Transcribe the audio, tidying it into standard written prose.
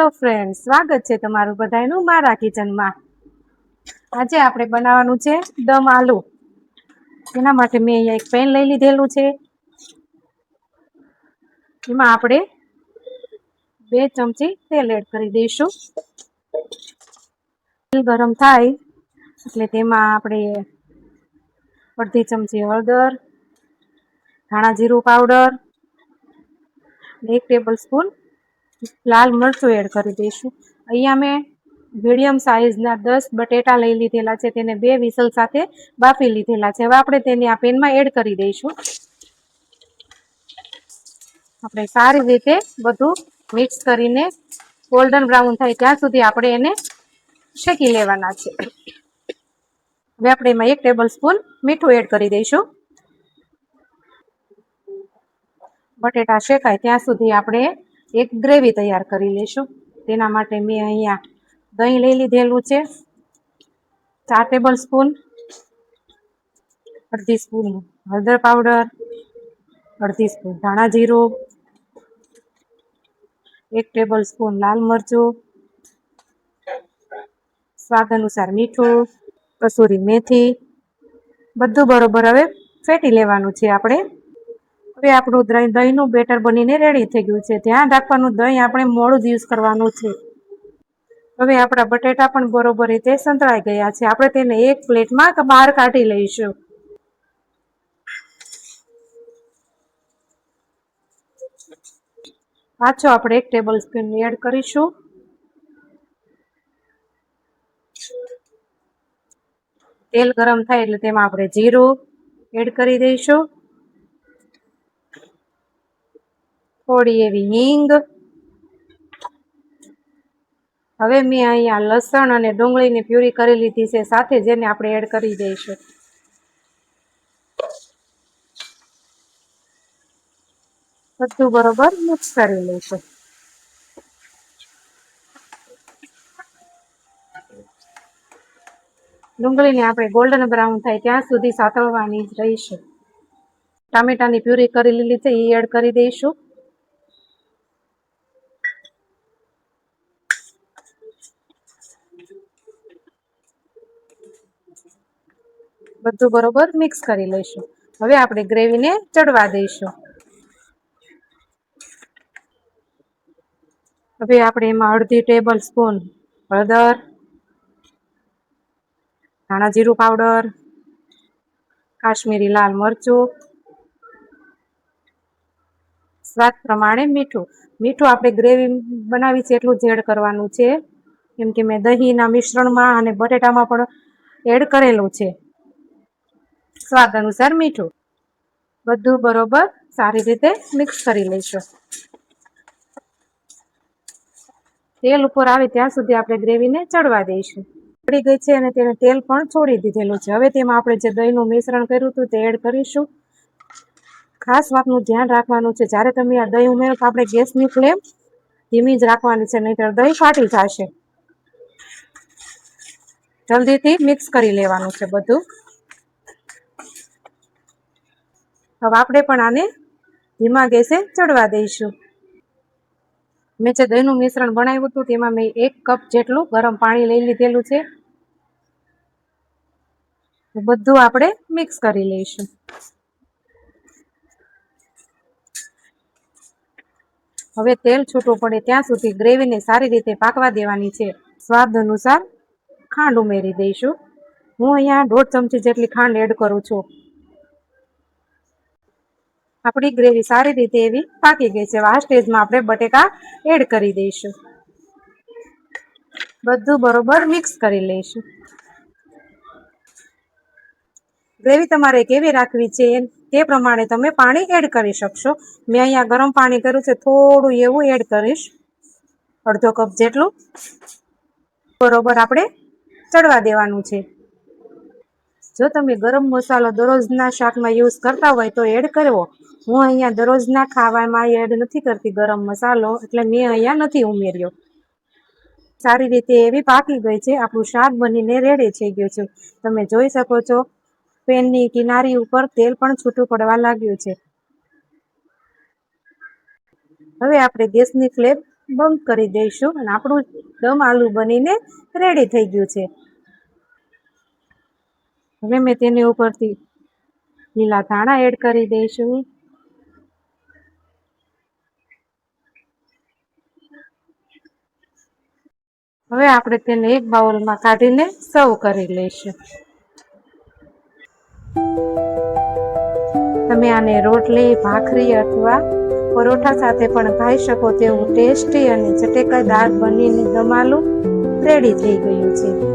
Hello friend, સ્વાગત છે તમારું બધાનું મારા કિચનમાં। આજે આપણે બનાવવાનું છે દમ આલુ। એના માટે મેં અહીંયા એક પેન લઈ લીધેલું છે। એમાં આપણે 2 ચમચી તેલ એડ કરી દઈશું। તેલ ગરમ થાય એટલે તેમાં આપણે અડધી ચમચી હળદર, ધાણા જીરું પાવડર, 1 ટેબલ સ્પૂન લાલ મરચું એડ કરી દઈશું। અહીંયા મેં મીડિયમ સાઇઝના 10 બટેટા લઈ લીધેલા છે, તેને 2 વિસલ સાથે બાફી લીધેલા છે। હવે આપણે તેને આ પેનમાં એડ કરી દઈશું। આપણે સારી રીતે બધું મિક્સ કરીને ગોલ્ડન બ્રાઉન થાય ત્યાં સુધી આપણે એને શેકી લેવાના છે। હવે આપણે એમાં 1 ટેબલ સ્પૂન મીઠું એડ કરી દઈશું। બટેટા શેકાય ત્યાં સુધી આપણે એક ગ્રેવી તૈયાર કરી લઈશું। તેના માટે મેં અહીંયા દહીં લઈ લીધેલું છે 4 ટેબલ સ્પૂન, અડધી સ્પૂન હળદર પાવડર, અડધી સ્પૂન ધાણા જીરું, 1 ટેબલ સ્પૂન લાલ મરચું, સ્વાદ અનુસાર મીઠું, કસૂરી મેથી, બધું બરોબર હવે ફેટી લેવાનું છે આપણે। હવે આપણું દહીંનું બેટર બનીને રેડી થઈ ગયું છે। ધ્યાન રાખવાનું, દહીં આપણે મોડું જ યુઝ કરવાનું છે। હવે આપણા બટેટા પણ બરોબર રીતે સંતળાઈ ગયા છે। આપણે તેને એક પ્લેટમાં બહાર કાઢી લઈશું। પાછો આપણે 1 ટેબલ સ્પૂન એડ કરીશું। તેલ ગરમ થાય એટલે તેમાં આપણે જીરું એડ કરી દઈશું, થોડી એવી હિંગ। હવે મેં અહીંયા લસણ અને ડુંગળીની પ્યુરી કરી લીધી છે, સાથે જેને આપણે એડ કરી દઈશું। બધું બરોબર મિક્સ કરી લઈશું। ડુંગળીને આપણે ગોલ્ડન બ્રાઉન થાય ત્યાં સુધી સાતળવાની જ રહીશું। ટામેટાની પ્યુરી કરી લીધી છે, એ એડ કરી દઈશું। બધું બરોબર મિક્સ કરી લઈશું। હવે આપણે ગ્રેવીને ચડવા દઈશું। હવે આપણે એમાં અડધી ટેબલ સ્પૂન હળદર, ધાણા જીરું પાવડર, કાશ્મીરી લાલ મરચું, સ્વાદ પ્રમાણે મીઠું આપણે ગ્રેવી બનાવી છે એટલું જ એડ કરવાનું છે, કેમ કે મેં દહીંના મિશ્રણમાં અને બટેટામાં પણ એડ કરેલું છે। સ્વાદ અનુસાર મીઠું, બધું બરોબર સારી રીતે મિક્સ કરી લઈશું। તેલ ઉપર આવે ત્યાં સુધી આપણે ગ્રેવીને ચડવા દઈશું। ચડી ગઈ છે અને તેને તેલ પણ છોડી દીધેલું છે। હવે તેમાં આપણે જે દહીંનું મિશ્રણ કર્યું હતું તે એડ કરીશું। ખાસ વાતનું ધ્યાન રાખવાનું છે, જ્યારે તમે આ દહીં ઉમેરો તો આપણે ગેસની ફ્લેમ ધીમી જ રાખવાની છે, નહીંતર દહીં ફાટી જશે। જલ્દીથી મિક્સ કરી લેવાનું છે બધું। હવે આપણે પણ આને ધીમા ગેસે ચડવા દઈશું। મેં જે દહીંનું મિશ્રણ બનાવ્યું હતું તેમાં મેં 1 કપ જેટલું ગરમ પાણી લઈ લીધેલું છે। બધું આપણે મિક્સ કરી લઈશું। હવે તેલ છૂટું પડે ત્યાં સુધી ગ્રેવીને સારી રીતે પાકવા દેવાની છે। સ્વાદ અનુસાર ખાંડ ઉમેરી દઈશું। હું અહીંયા 1.5 ચમચી જેટલી ખાંડ એડ કરું છું। આપણી ગ્રેવી સારી રીતે એવી પાકી ગઈ છે। આ સ્ટેજમાં આપણે બટેકા એડ કરી દઈશું। બધું બરોબર મિક્સ કરી લઈશું। ગ્રેવી તમારે કેવી રાખવી છે તે પ્રમાણે તમે પાણી એડ કરી શકશો। મેં અહીંયા ગરમ પાણી કર્યું છે, થોડું એવું એડ કરીશ, અડધો કપ જેટલું। બરોબર આપણે ચડવા દેવાનું છે। જો તમે ગરમ મસાલો દરરોજના શાકમાં યુઝ કરતા હોય તો એડ કરવો। હું અહીંયા દરરોજના ખાવામાં એડ નથી કરતી ગરમ મસાલો, એટલે મેં અહીંયા નથી ઉમેર્યો। સારી રીતે એવી પાકી ગઈ છે। આપણું શાક બનીને રેડી થઈ ગયું છે। તમે જોઈ શકો છો પેનની કિનારી ઉપર તેલ પણ છૂટું પડવા લાગ્યું છે। હવે આપણે ગેસની ફ્લેમ બંધ કરી દઈશું અને આપણું દમ આલુ બનીને રેડી થઈ ગયું છે. હવે મેં તેની ઉપરથી લીલા ધાણા એડ કરી દઈશું. હવે આપણે તેને એક બાઉલમાં કાઢીને સર્વ કરી લઈશું. તમે આને રોટલી, ભાખરી અથવા પરોઠા સાથે પણ ખાઈ શકો તેવું ટેસ્ટી અને ચટેકાદાર બનીને દમ આલુ રેડી થઈ ગયું છે.